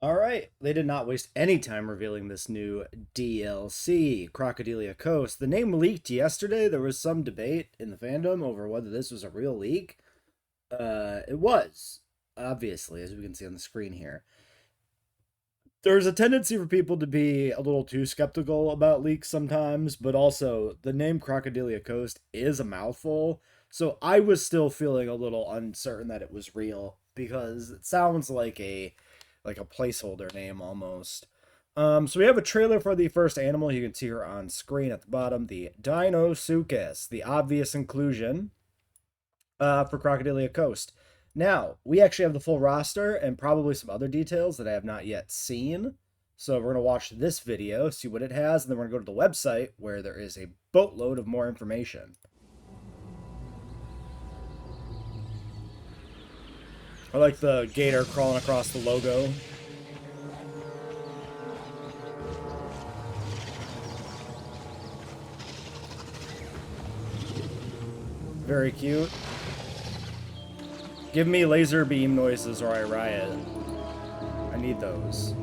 Alright, they did not waste any time revealing this new DLC, Crocodilia Coast. The name leaked yesterday. There was some debate in the fandom over whether this was a real leak. It was, obviously, as we can see on the screen here. There's a tendency for people to be a little too skeptical about leaks sometimes, but also the name Crocodilia Coast is a mouthful. So I was still feeling a little uncertain that it was real because it sounds like a placeholder name almost. So we have a trailer for the first animal. You can see her on screen at the bottom, the Deinosuchus, the obvious inclusion for Crocodilia Coast. Now, we actually have the full roster and probably some other details that I have not yet seen. So we're going to watch this video, see what it has, and then we're going to go to the website where there is a boatload of more information. I like the gator crawling across the logo. Very cute. Give me laser beam noises or I riot. I need those.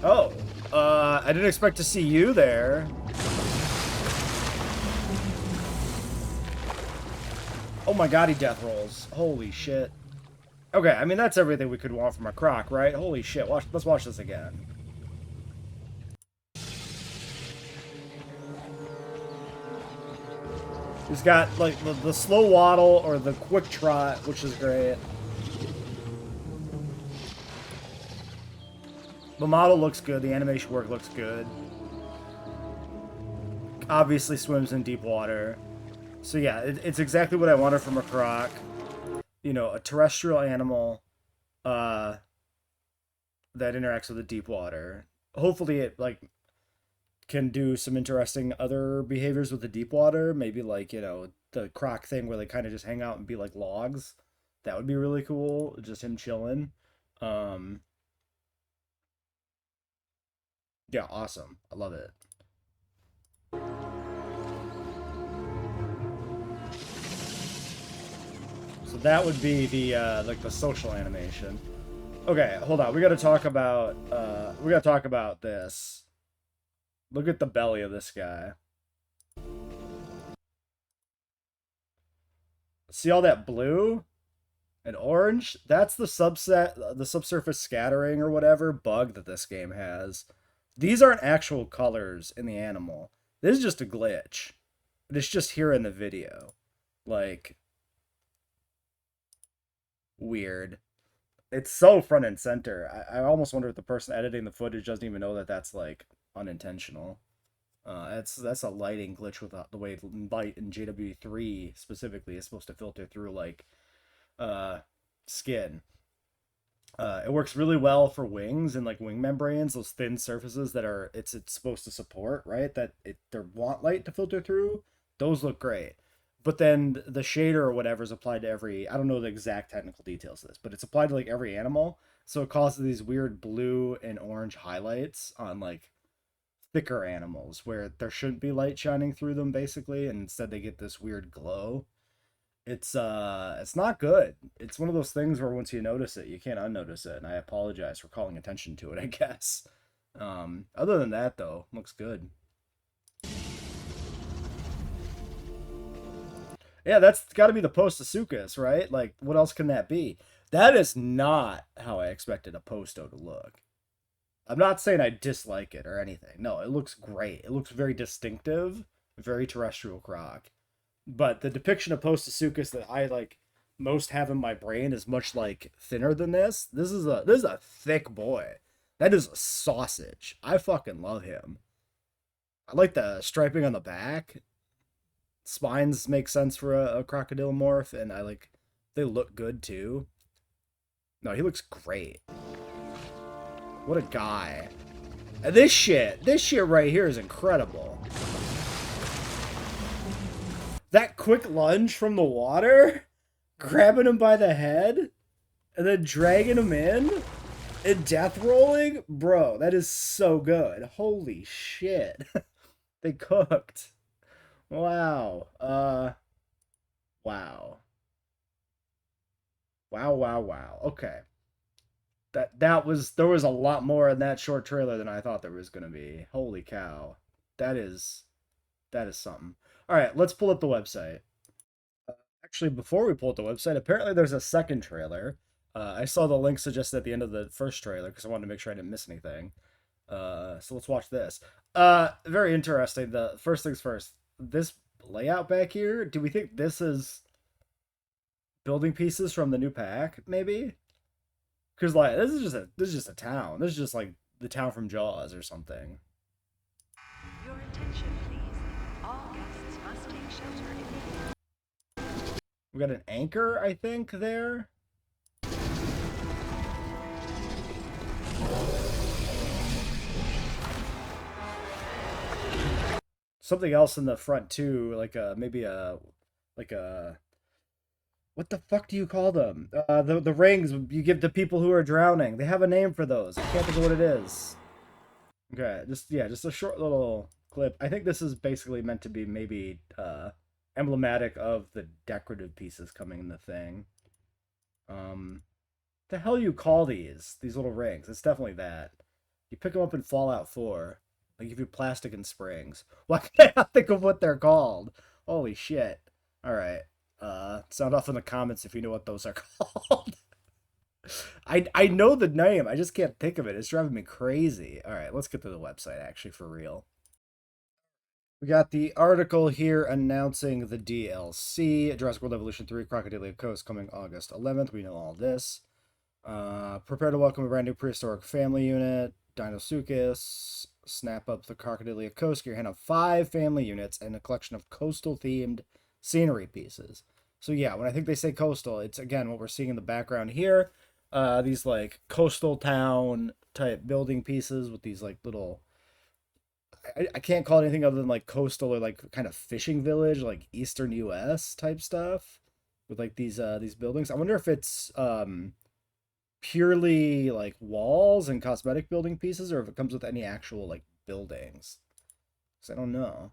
Oh, I didn't expect to see you there. Oh my god, he death rolls. Holy shit. Okay, I mean, that's everything we could want from a croc, right? Holy shit, let's watch this again. He's got, like, the slow waddle or the quick trot, which is great. The model looks good. The animation work looks good. Obviously swims in deep water. So yeah, it's exactly what I wanted from a croc. You know, a terrestrial animal that interacts with the deep water. Hopefully it, like, can do some interesting other behaviors with the deep water. Maybe, like, you know, the croc thing where they kind of just hang out and be like logs. That would be really cool. Just him chilling. Um, yeah, awesome. I love it. So that would be the like the social animation. Okay, hold on. We gotta talk about this. Look at the belly of this guy. See all that blue and orange? That's the subsurface scattering or whatever bug that this game has. These aren't actual colors in the animal. This is just a glitch. It's just here in the video. Like, weird. It's so front and center. I almost wonder if the person editing the footage doesn't even know that that's, like, unintentional. That's a lighting glitch with the way light in JWE3 specifically is supposed to filter through, like, skin. It works really well for wings and, like, wing membranes, those thin surfaces that are it's supposed to support, right? That they want light to filter through. Those look great. But then the shader or whatever is applied to every, I don't know the exact technical details of this, but it's applied to, like, every animal. So it causes these weird blue and orange highlights on, like, thicker animals where there shouldn't be light shining through them basically, and instead they get this weird glow. It's not good. It's one of those things where once you notice it, you can't unnotice it, and I apologize for calling attention to it, I guess. Other than that though, looks good. Yeah, that's got to be the Postosuchus, right? Like, what else can that be? That is not how I expected a Posto to look. I'm not saying I dislike it or anything. No, it looks great. It looks very distinctive, very terrestrial croc. But the depiction of Postosuchus that I, like, most have in my brain is much, like, thinner than this. This is a thick boy. That is a sausage. I fucking love him. I like the striping on the back. Spines make sense for a crocodile morph, and they look good too. No, he looks great. What a guy. And this shit right here is incredible. That quick lunge from the water, grabbing him by the head. And then dragging them in and death rolling? Bro, that is so good. Holy shit. They cooked. Wow. Wow. Wow, wow, wow. Okay. There was a lot more in that short trailer than I thought there was gonna be. Holy cow. That is that is something. Alright, let's pull up the website. Actually, before we pull up the website, apparently there's a second trailer. I saw the link suggested at the end of the first trailer because I wanted to make sure I didn't miss anything. So let's watch this. Very interesting. The first things first. This layout back here. Do we think this is building pieces from the new pack? Maybe. Because like this is just a town. This is just like the town from Jaws or something. Your attention, please. All guests must take shelter in the... We got an anchor, I think, there. Something else in the front too, like maybe like a what the fuck do you call them? The rings you give to people who are drowning. They have a name for those. I can't think of what it is. Okay, just yeah, just a short little clip. I think this is basically meant to be maybe emblematic of the decorative pieces coming in the thing. The hell you call these little rings? It's definitely that. You pick them up in Fallout 4. They give you plastic and springs. Why can't I think of what they're called? Holy shit. Alright. Sound off in the comments if you know what those are called. I know the name, I just can't think of it. It's driving me crazy. Alright, let's get to the website actually for real. We got the article here announcing the DLC, Jurassic World Evolution 3 Crocodilia Coast coming August 11th. We know all this. Prepare to welcome a brand new prehistoric family unit, Deinosuchus. Snap up the Crocodilia Coast. Your hand of 5 family units and a collection of coastal themed scenery pieces. So yeah, when I think they say coastal, it's again what we're seeing in the background here. These like coastal town type building pieces with these like little I can't call it anything other than like coastal or like kind of fishing village, like Eastern US type stuff with like these buildings. I wonder if it's purely like walls and cosmetic building pieces or if it comes with any actual like buildings. Cuz I don't know.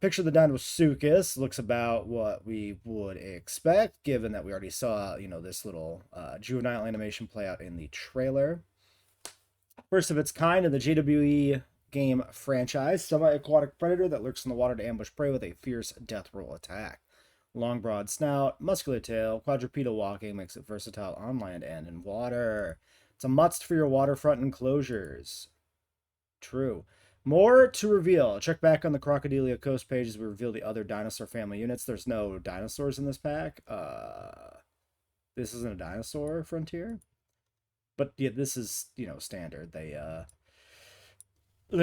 Picture the Deinosuchus looks about what we would expect given that we already saw, you know, this little juvenile animation play out in the trailer. First of its kind in the JWE game franchise, semi-aquatic predator that lurks in the water to ambush prey with a fierce death roll attack. Long, broad snout, muscular tail, quadrupedal walking makes it versatile on land and in water. It's a must for your waterfront enclosures. True. More to reveal. Check back on the Crocodilia Coast page as we reveal the other dinosaur family units. There's no dinosaurs in this pack. This isn't a dinosaur frontier. But yeah, this is, you know, standard. They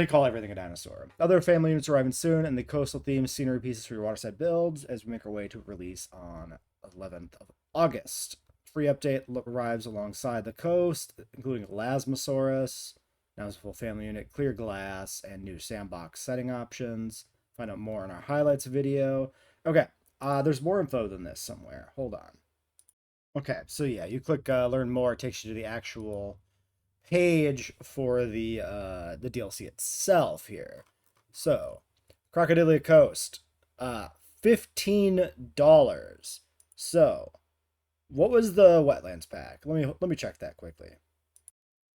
call everything a dinosaur. Other family units arriving soon, and the coastal themed scenery pieces for your waterside builds as we make our way to release on 11th of August. Free update arrives alongside the coast, including Lasmosaurus, now it's a full family unit, clear glass, and new sandbox setting options. Find out more in our highlights video. Okay, there's more info than this somewhere. Hold on. Okay, so yeah, you click learn more, it takes you to the actual page for the DLC itself here. So, Crocodilia Coast, $15. So, what was the Wetlands pack? Let me check that quickly.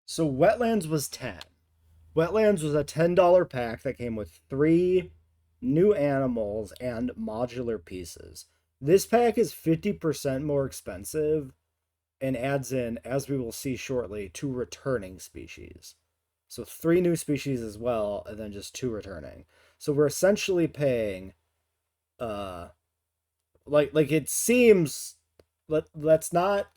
So, Wetlands was 10. Wetlands was a $10 pack that came with 3 new animals and modular pieces. This pack is 50% more expensive and adds in, as we will see shortly, 2 returning species. So 3 new species as well, and then just 2 returning. So we're essentially paying, like it seems. Let's not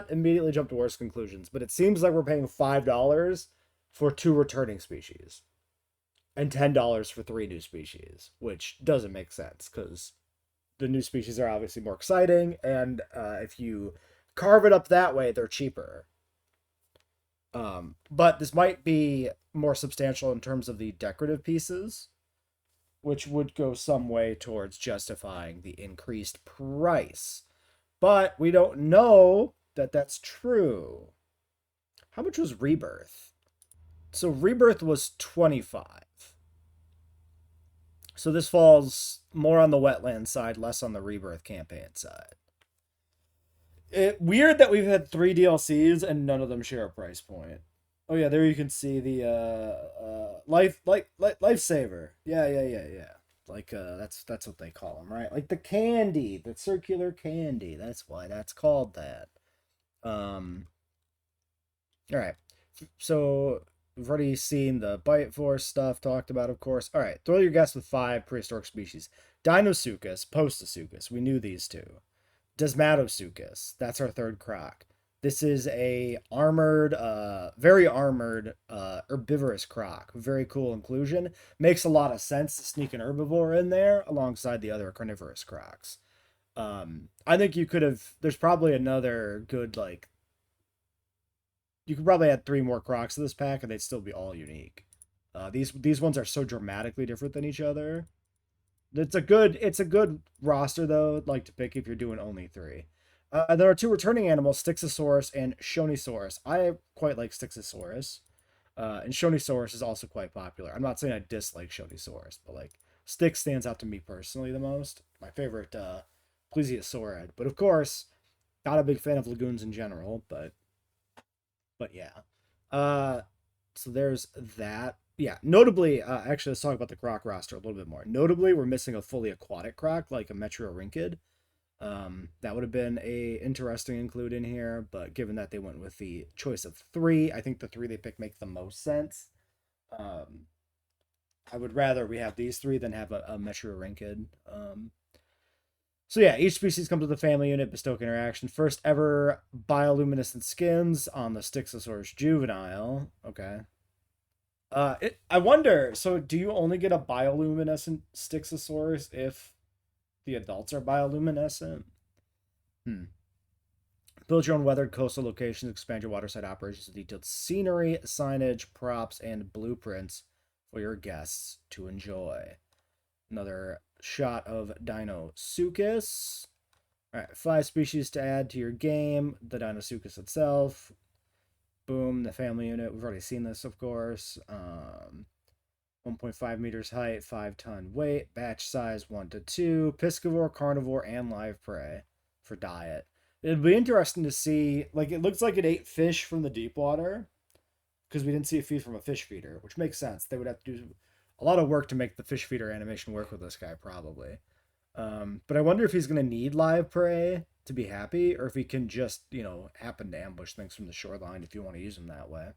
immediately jump to worse conclusions, but it seems like we're paying $5 for 2 returning species, and $10 for 3 new species, which doesn't make sense because the new species are obviously more exciting, and if you carve it up that way, they're cheaper. But this might be more substantial in terms of the decorative pieces, which would go some way towards justifying the increased price. but we don't know that that's true. How much was Rebirth? So Rebirth was 25. So this falls more on the wetland side, less on the Rebirth campaign side. Weird that we've had 3 DLCs and none of them share a price point. Oh yeah, there you can see the lifesaver. Yeah. Like that's what they call them, right? Like the candy, the circular candy. That's why that's called that. Um. All right. So we've already seen the Bite Force stuff talked about, of course. All right. Throw your guess with 5 prehistoric species. Deinosuchus, Postosuchus. We knew these two. Desmatosuchus. That's our third croc. This is a armored, very armored, herbivorous croc. Very cool inclusion. Makes a lot of sense to sneak an herbivore in there alongside the other carnivorous crocs. I think you could have. There's probably another good like. You could probably add 3 more crocs to this pack, and they'd still be all unique. These ones are so dramatically different than each other. It's a good roster though, like to pick if you're doing only 3. There are 2 returning animals, Styxosaurus and Shonisaurus. I quite like Styxosaurus, and Shonisaurus is also quite popular. I'm not saying I dislike Shonisaurus, but like Styx stands out to me personally the most. My favorite Plesiosaurid, but of course, not a big fan of lagoons in general. But yeah, so there's that. Yeah, notably, actually, let's talk about the croc roster a little bit more. Notably, we're missing a fully aquatic croc like a Metriorhynchid. That would have been a interesting include in here, but given that they went with the choice of 3, I think the 3 they picked make the most sense. I would rather we have these 3 than have a Metriorhynchid. So yeah, each species comes with a family unit, bestow interaction. First ever bioluminescent skins on the Styxosaurus juvenile. Okay. I wonder. So, do you only get a bioluminescent Styxosaurus if the adults are bioluminescent? Hmm. Build your own weathered coastal locations, expand your waterside operations with detailed scenery, signage, props, and blueprints for your guests to enjoy. Another shot of Deinosuchus. All right, 5 species to add to your game. The Deinosuchus itself. Boom, the family unit. We've already seen this, of course. 1.5 meters height, 5-ton weight, batch size 1 to 2, piscivore, carnivore, and live prey for diet. It'd be interesting to see, like, it looks like it ate fish from the deep water because we didn't see a feed from a fish feeder, which makes sense. They would have to do a lot of work to make the fish feeder animation work with this guy, probably. But I wonder if he's going to need live prey to be happy, or if he can just, happen to ambush things from the shoreline if you want to use him that way.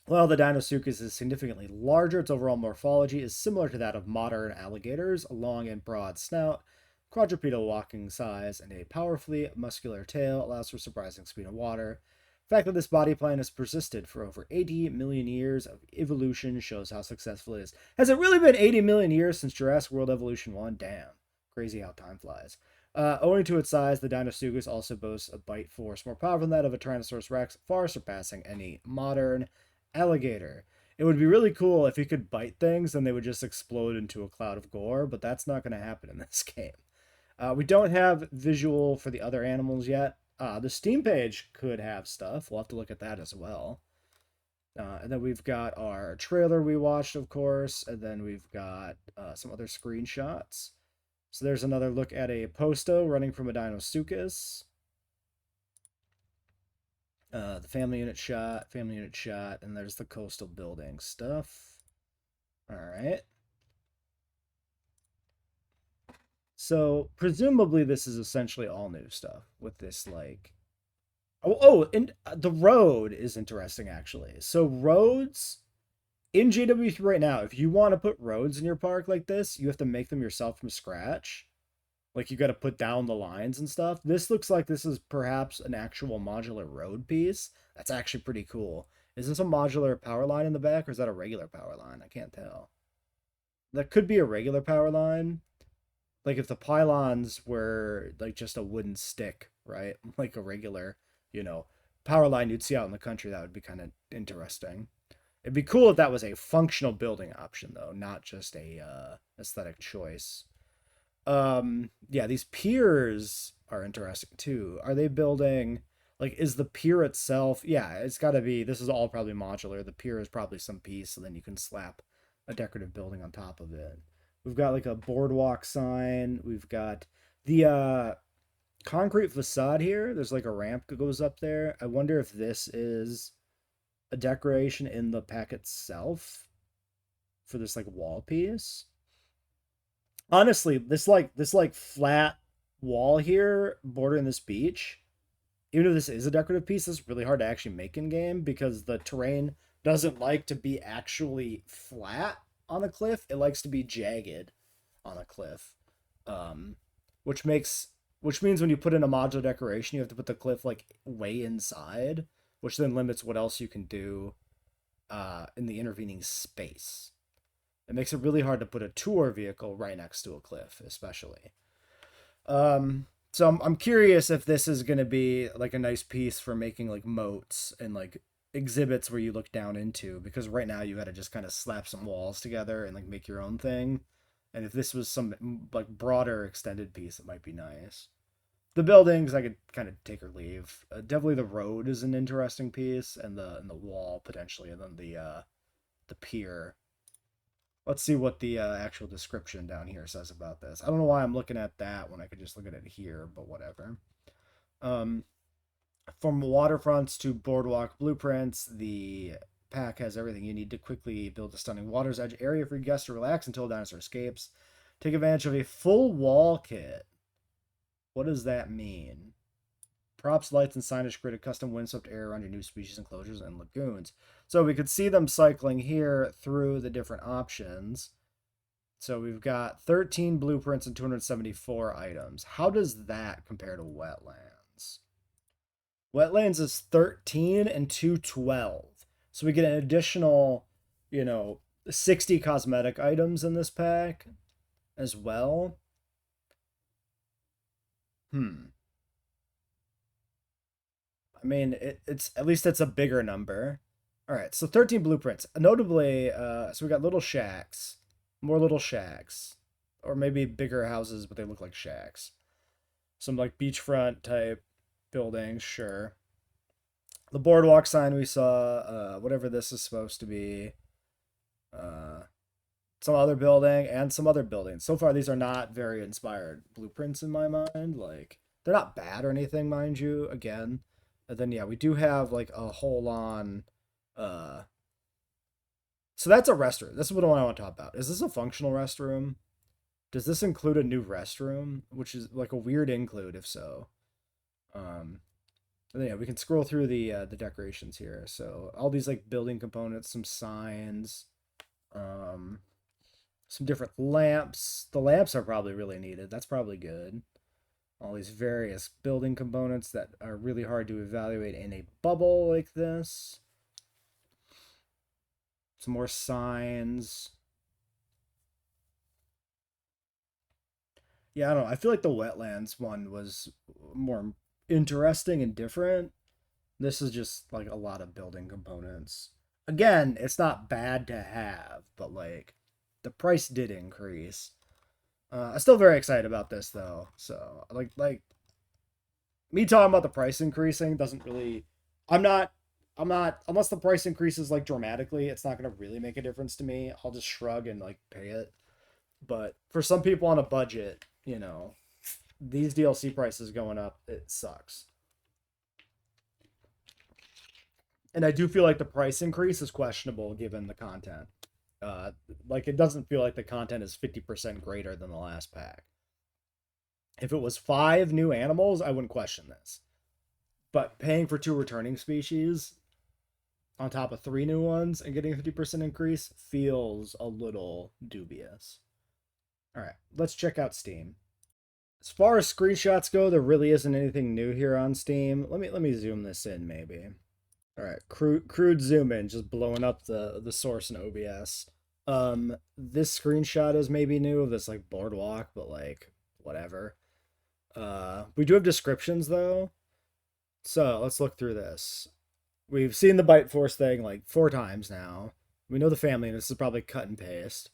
While the Deinosuchus is significantly larger, its overall morphology is similar to that of modern alligators, a long and broad snout, quadrupedal walking size, and a powerfully muscular tail allows for surprising speed in water. The fact that this body plan has persisted for over 80 million years of evolution shows how successful it is. Has it really been 80 million years since Jurassic World Evolution 1? Damn. Crazy how time flies. Owing to its size, the Deinosuchus also boasts a bite force more powerful than that of a Tyrannosaurus Rex, far surpassing any modern alligator. It would be really cool if he could bite things and they would just explode into a cloud of gore, but that's not going to happen in this game. We don't have visual for the other animals yet. The Steam page could have stuff. We'll have to look at that as well. And then we've got our trailer we watched, of course, and then we've got some other screenshots. So there's another look at a posto running from a Deinosuchus. The family unit shot, and there's the coastal building stuff. All right. So presumably this is essentially all new stuff with this like and the road is interesting actually. So roads in JW3 right now, if you want to put roads in your park like this, you have to make them yourself from scratch. Like you got to put down the lines and stuff. This looks like this is perhaps an actual modular road piece. That's actually pretty cool. Is this a modular power line in the back or is that a regular power line? I can't tell. That could be a regular power line. Like if the pylons were like just a wooden stick, right? Like a regular, power line you'd see out in the country, that would be kind of interesting. It'd be cool if that was a functional building option though, not just a aesthetic choice. Yeah, these piers are interesting too. Are they building like is the pier itself? Yeah, it's got to be. This is all probably modular. The pier is probably some piece, and then you can slap a decorative building on top of it. We've got like a boardwalk sign. We've got the concrete facade here. There's like a ramp that goes up there. I wonder if this is a decoration in the pack itself for this like wall piece. Honestly, this like flat wall here bordering this beach, even if this is a decorative piece, this is really hard to actually make in game because the terrain doesn't like to be actually flat on a cliff. It likes to be jagged on a cliff. Um, which makes which means when you put in a modular decoration, you have to put the cliff like way inside, which then limits what else you can do in the intervening space. It makes it really hard to put a tour vehicle right next to a cliff, especially. So I'm curious if this is going to be like a nice piece for making like moats and like exhibits where you look down into, because right now you got to just kind of slap some walls together and like make your own thing. And if this was some like broader extended piece, it might be nice. The buildings I could kind of take or leave. Definitely the road is an interesting piece, and the wall potentially, and then the pier. Let's see what the actual description down here says about this. I don't know why I'm looking at that when I could just look at it here, but whatever. Um, from waterfronts to boardwalk blueprints, the pack has everything you need to quickly build a stunning water's edge area for your guests to relax until a dinosaur escapes. Take advantage of a full wall kit. What does that mean? Props, lights, and signage create a custom windswept area around your new species enclosures and lagoons. So we could see them cycling here through the different options. So we've got 13 blueprints and 274 items. How does that compare to wetlands? Wetlands is 13 and 212. So we get an additional, 60 cosmetic items in this pack as well. I mean, it's at least it's a bigger number. All right, so 13 blueprints. Notably, so we got little shacks, more little shacks, or maybe bigger houses, but they look like shacks. Some like beachfront type buildings, sure. The boardwalk sign we saw, whatever this is supposed to be, uh, some other building and some other buildings. So far, these are not very inspired blueprints in my mind. Like they're not bad or anything, mind you. Again, and then yeah, we do have like a whole on. Uh, so that's a restroom. This is what I want to talk about. Is this a functional restroom? Does this include a new restroom, which is like a weird include if so? Um, and then, yeah, we can scroll through the decorations here. So all these like building components, some signs, um, some different lamps. The lamps are probably really needed. That's probably good. All these various building components that are really hard to evaluate in a bubble like this. Some more signs. Yeah, I don't know. I feel like the wetlands one was more interesting and different. This is just like a lot of building components. Again, it's not bad to have, but like the price did increase. I'm still very excited about this though. So like me talking about the price increasing doesn't really. I'm not. I'm not unless the price increases like dramatically. It's not gonna really make a difference to me. I'll just shrug and like pay it. But for some people on a budget, these DLC prices going up, it sucks. And I do feel like the price increase is questionable given the content. Uh, like it doesn't feel like the content is 50% greater than the last pack. If it was 5 new animals, I wouldn't question this. But paying for 2 returning species on top of 3 new ones and getting a 50% increase feels a little dubious. All right, let's check out Steam. As far as screenshots go, there really isn't anything new here on Steam. Let me zoom this in maybe. All right, crude zoom in, just blowing up the source in OBS. This screenshot is maybe new of this like boardwalk, but like whatever. We do have descriptions though, so let's look through this. We've seen the Bite Force thing like 4 times now. We know the family, and this is probably cut and paste.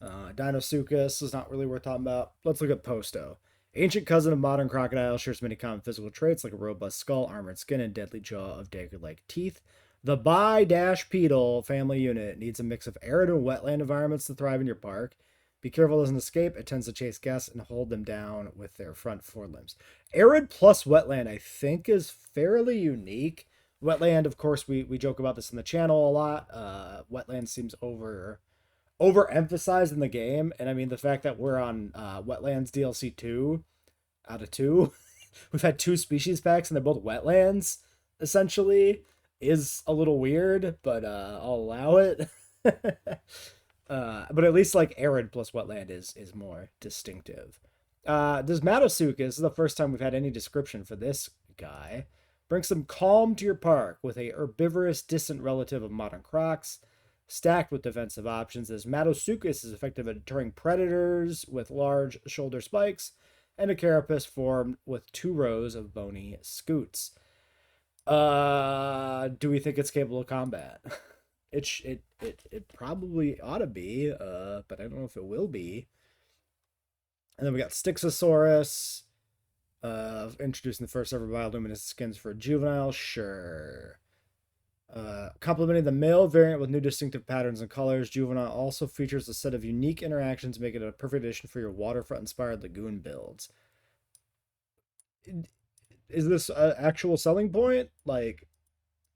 Deinosuchus is not really worth talking about. Let's look at Posto. Ancient cousin of modern crocodile, shares many common physical traits like a robust skull, armored skin, and deadly jaw of dagger-like teeth. The bipedal family unit needs a mix of arid and wetland environments to thrive in your park. Be careful it doesn't escape. It tends to chase guests and hold them down with their front forelimbs. Arid plus wetland, I think, is fairly unique. Wetland, of course, we joke about this in the channel a lot. Wetland seems overemphasized in the game, and I mean the fact that we're on Wetlands DLC 2 out of 2, we've had 2 species packs and they're both wetlands essentially, is a little weird, but I'll allow it. But at least like arid plus wetland is more distinctive. This Deinosuchus is the first time we've had any description for this guy. Bring some calm to your park with a herbivorous distant relative of modern crocs. Stacked with defensive options, as Deinosuchus is effective at deterring predators with large shoulder spikes and a carapace formed with 2 rows of bony scoots. Do we think it's capable of combat? It probably ought to be, but I don't know if it will be. And then we got Styxosaurus, introducing the first ever bioluminescent skins for a juvenile. Sure. Complementing the male variant with new distinctive patterns and colors, Juvenile also features a set of unique interactions, making it a perfect addition for your waterfront-inspired lagoon builds. Is this an actual selling point? Like,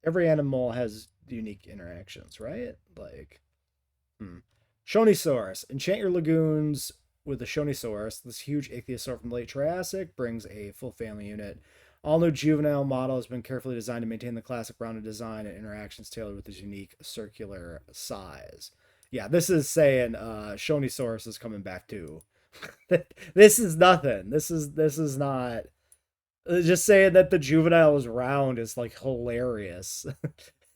every animal has unique interactions, right? Like, Shonisaurus. Enchant your lagoons with the Shonisaurus. This huge ichthyosaur from the late Triassic brings a full family unit. All new juvenile model has been carefully designed to maintain the classic rounded design and interactions tailored with its unique circular size. Yeah, this is saying Shonisaurus is coming back too. This is nothing. This is not. Just saying that the juvenile is round is like hilarious.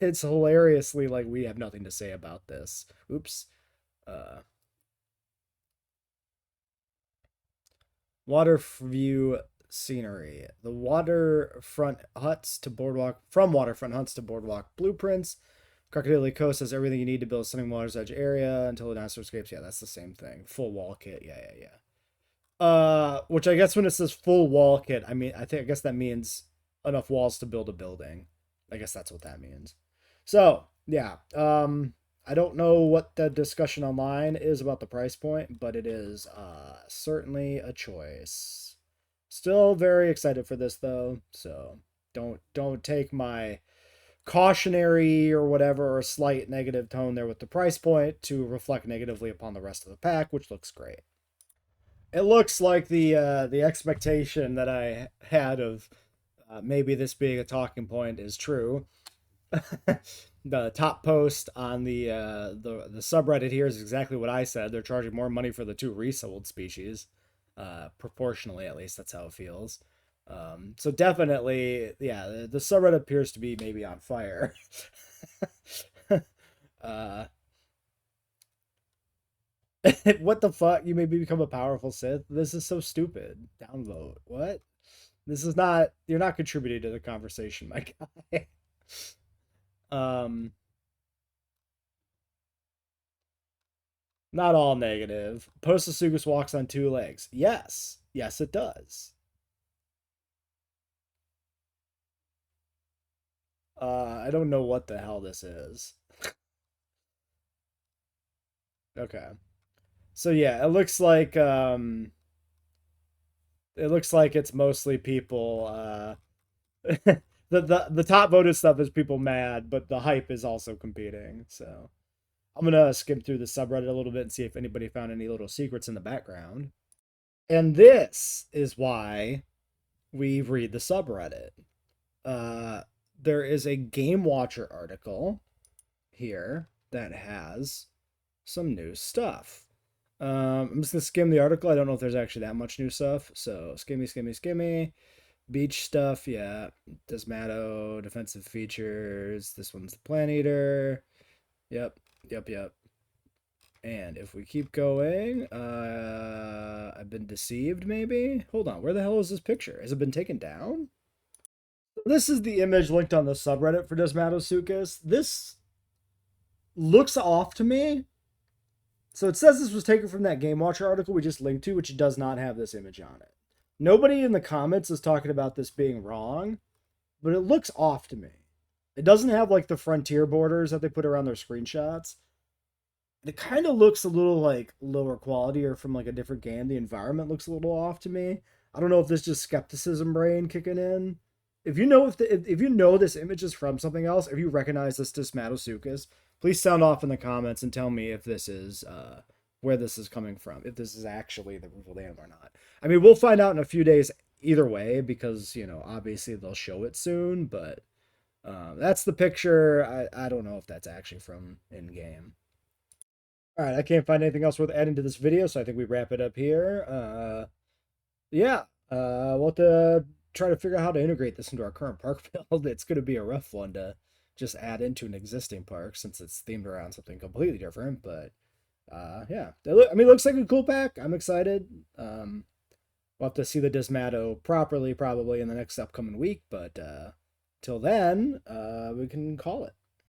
It's hilariously like we have nothing to say about this. Oops. Water view scenery. The waterfront huts to boardwalk from waterfront huts to boardwalk blueprints. Crocodilia Coast has everything you need to build a stunning water's edge area until the dinosaur escapes. Yeah, that's the same thing. Full wall kit. Yeah. Which I guess when it says full wall kit, I guess that means enough walls to build a building. I guess that's what that means. So yeah, I don't know what the discussion online is about the price point, but it is certainly a choice. Still very excited for this though, so don't take my cautionary or whatever or slight negative tone there with the price point to reflect negatively upon the rest of the pack, which looks great. It looks like the expectation that I had of maybe this being a talking point is true. The top post on the subreddit here is exactly what I said. They're charging more money for the 2 resold species, proportionally at least. That's how it feels. So definitely, yeah, the subreddit appears to be maybe on fire. What the fuck? You maybe become a powerful Sith? This is so stupid. Downvote. What? This is not. You're not contributing to the conversation, my guy. um, Not all negative. Deinosuchus walks on 2 legs. Yes, it does. I don't know what the hell this is. Okay. So yeah, it looks like it's mostly people the top voted stuff is people mad, but the hype is also competing. So I'm gonna skim through the subreddit a little bit and see if anybody found any little secrets in the background. And this is why we read the subreddit. There is a Game Watcher article here that has some new stuff. I'm just gonna skim the article. I don't know if there's actually that much new stuff. So skimmy. Beach stuff, yeah. Desmato, defensive features. This one's the Plant Eater. Yep. And if we keep going, I've been deceived, maybe? Hold on, where the hell is this picture? Has it been taken down? This is the image linked on the subreddit for Deinosuchus. This looks off to me. So it says this was taken from that Game Watcher article we just linked to, which does not have this image on it. Nobody in the comments is talking about this being wrong, but it looks off to me. It doesn't have like the frontier borders that they put around their screenshots. It kind of looks a little like lower quality or from like a different game. The environment looks a little off to me. I don't know if this is just skepticism brain kicking in. If you know if you know this image is from something else, if you recognize this Deinosuchus, please sound off in the comments and tell me if this is where this is coming from, if this is actually the real name or not. I mean, we'll find out in a few days either way because obviously they'll show it soon. But that's the picture. I don't know if that's actually from in game. All right, I can't find anything else worth adding to this video, so I think we wrap it up here. Yeah, we'll have to try to figure out how to integrate this into our current park build. It's going to be a rough one to just add into an existing park since it's themed around something completely different. But yeah, I mean, it looks like a cool pack. I'm excited. We'll have to see the Dismato properly probably in the next upcoming week. But till then, we can call it.